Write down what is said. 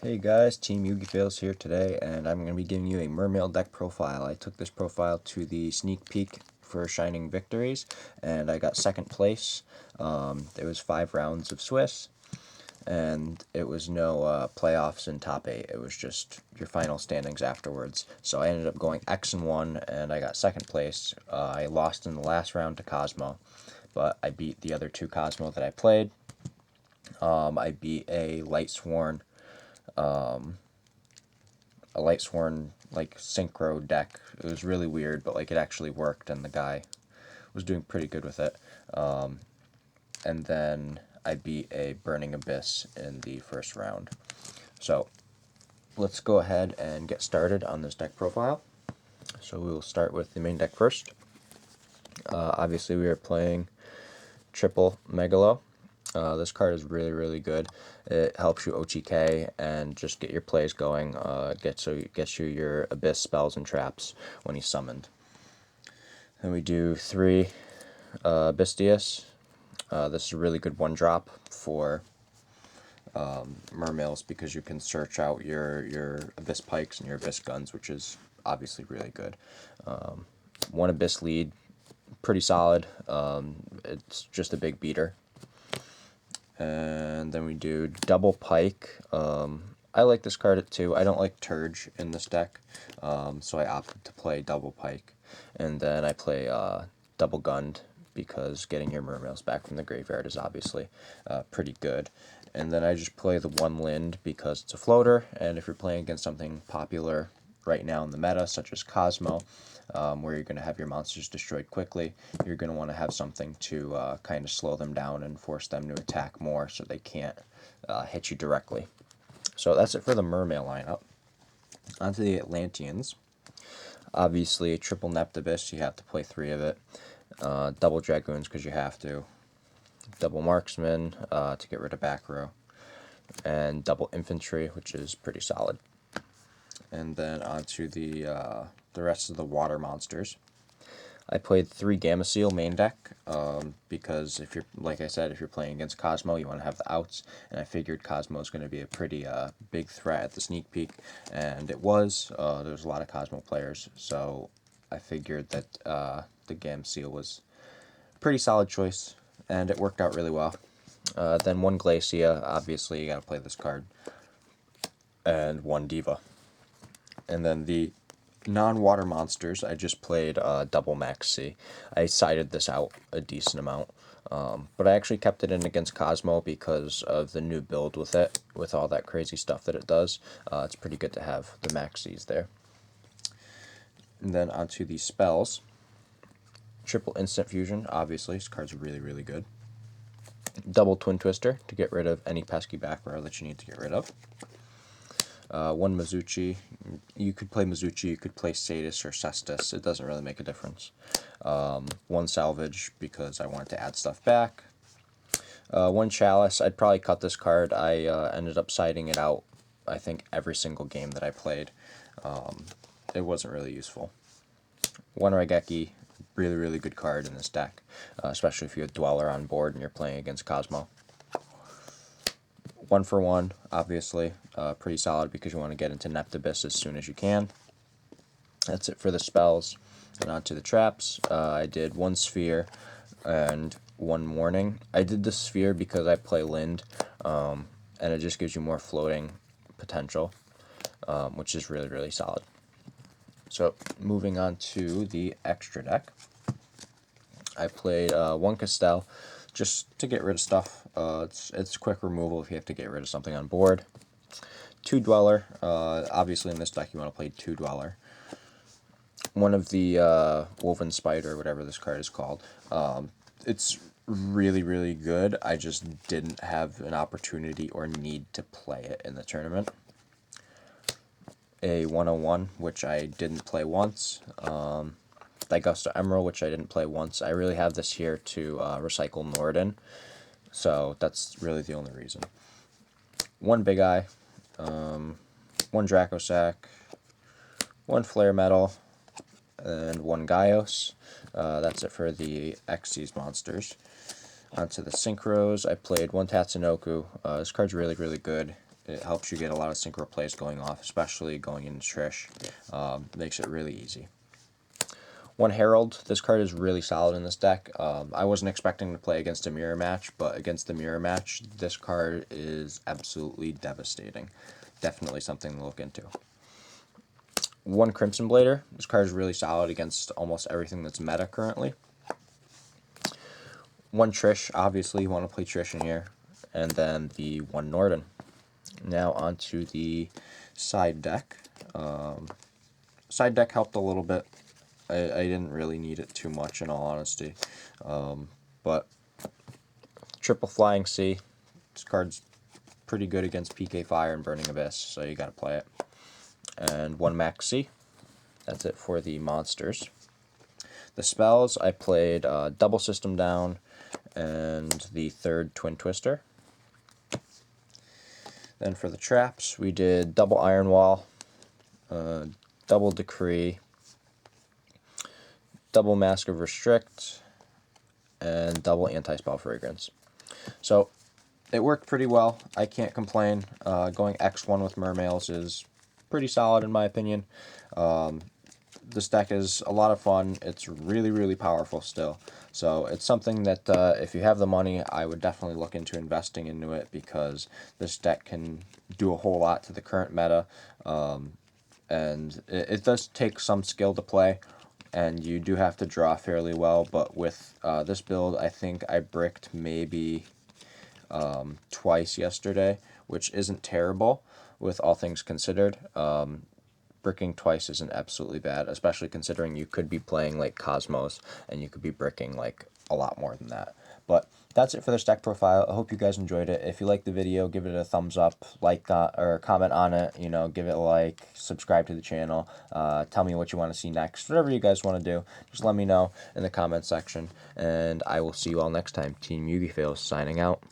Hey guys, Team Yugi Fails here today, and I'm going to be giving you a Mermail deck profile. I took this profile to the sneak peek for Shining Victories, and I got second place. There was 5 rounds of Swiss, and it was no playoffs in top 8. It was just your final standings afterwards. So I ended up going X and 1, and I got second place. I lost in the last round to Cosmo, but I beat the other 2 Cosmo that I played. I beat a Lightsworn like synchro deck. It was really weird, but like it actually worked, and the guy was doing pretty good with it. And then I beat a Burning Abyss in the first round. So let's go ahead and get started on this deck profile. So we will start with the main deck first. Obviously we are playing triple Megalo. This card is really good. It helps you OTK and just get your plays going. Gets you your Abyss spells and traps when he's summoned. Then we do 3 Abyssidius. This is a really good 1-drop for Mermails because you can search out your Abyss Pikes and your Abyss Guns, which is obviously really good. 1 Abyss lead, pretty solid. It's just a big beater. And then we do double Pike. I like this card at 2. I don't like Turge in this deck, so I opted to play double Pike. And then I play double Gunned because getting your Mermails back from the graveyard is obviously pretty good. And then I just play the 1 Lind because it's a floater, and if you're playing against something popular right now in the meta, such as Cosmo, where you're going to have your monsters destroyed quickly, you're going to want to have something to kind of slow them down and force them to attack more so they can't hit you directly. So that's it for the Mermail lineup. On to the Atlanteans. Obviously, triple Neptibus, you have to play 3 of it. Double Dragoons because you have to. Double Marksman to get rid of back row. And double Infantry, which is pretty solid. And then onto the rest of the water monsters. I played 3 Gamma Seal main deck because if you're, like I said, if you're playing against Cosmo, you want to have the outs, and I figured Cosmo is going to be a pretty big threat at the sneak peek, and it was. There was a lot of Cosmo players, so I figured that the Gamma Seal was a pretty solid choice, and it worked out really well. Then 1 Glacia, obviously you got to play this card, and 1 Diva. And then the non-water monsters, I just played double Max C. I sided this out a decent amount, but I actually kept it in against Cosmo because of the new build with it, with all that crazy stuff that it does. It's pretty good to have the Max Cs there. And then onto the spells. Triple Instant Fusion, obviously, this card's really good. Double Twin Twister to get rid of any pesky back row that you need to get rid of. 1 Mizuchi. You could play Mizuchi, you could play Sadis or Cestus. It doesn't really make a difference. 1 Salvage because I wanted to add stuff back. 1 Chalice. I'd probably cut this card. I ended up siding it out, I think, every single game that I played. It wasn't really useful. 1 Raigeki. Really good card in this deck, especially if you have Dweller on board and you're playing against Cosmo. 1 for 1, obviously, pretty solid because you want to get into Neptibus as soon as you can. That's it for the spells. And on to the traps. I did 1 Sphere and 1 Warning. I did the Sphere because I play Lind, and it just gives you more floating potential, which is really solid. So, moving on to the extra deck. I played 1 Castell, just to get rid of stuff. It's quick removal if you have to get rid of something on board. 2 Dweller. Obviously in this deck you want to play 2 Dweller. 1 of the Woven Spider, whatever this card is called. It's really good. I just didn't have an opportunity or need to play it in the tournament. A 101, which I didn't play once. Digusta Emerald, which I didn't play once. I really have this here to recycle Norden, so that's really the only reason. 1 Big Eye, 1 Dracosac, 1 Flare Metal, and 1 Gaios. That's it for the Xyz monsters. Onto the Synchros, I played 1 Tatsunoko. This card's really good. It helps you get a lot of synchro plays going off, especially going into Trish. Makes it really easy. One Herald. This card is really solid in this deck. I wasn't expecting to play against a mirror match, but against the mirror match, this card is absolutely devastating. Definitely something to look into. One Crimson Blader. This card is really solid against almost everything that's meta currently. One Trish. Obviously, you want to play Trish in here. And then the one Norden. Now onto the side deck. Side deck helped a little bit. I didn't really need it too much, in all honesty. But triple Flying Sea. This card's pretty good against PK Fire and Burning Abyss, so you gotta play it. And one Max C. That's it for the monsters. The spells, I played Double System Down and the third Twin Twister. Then for the traps, we did Double Iron Wall, Double Decree, Double Mask of Restrict, and Double Anti-Spell Fragrance. So it worked pretty well. I can't complain. Going X1 with Mermails is pretty solid in my opinion. This deck is a lot of fun. It's really, really powerful still. So it's something that if you have the money, I would definitely look into investing into it, because this deck can do a whole lot to the current meta. And it does take some skill to play, and you do have to draw fairly well. But with this build, I think I bricked maybe twice yesterday, which isn't terrible with all things considered. Bricking twice isn't absolutely bad, especially considering you could be playing like Cosmos and you could be bricking like a lot more than that. But that's it for this deck profile. I hope you guys enjoyed it. If you liked the video, give it a thumbs up, like or comment on it, you know, give it a like, subscribe to the channel, tell me what you want to see next. Whatever you guys want to do, just let me know in the comment section, and I will see you all next time. Team Yugi Fails signing out.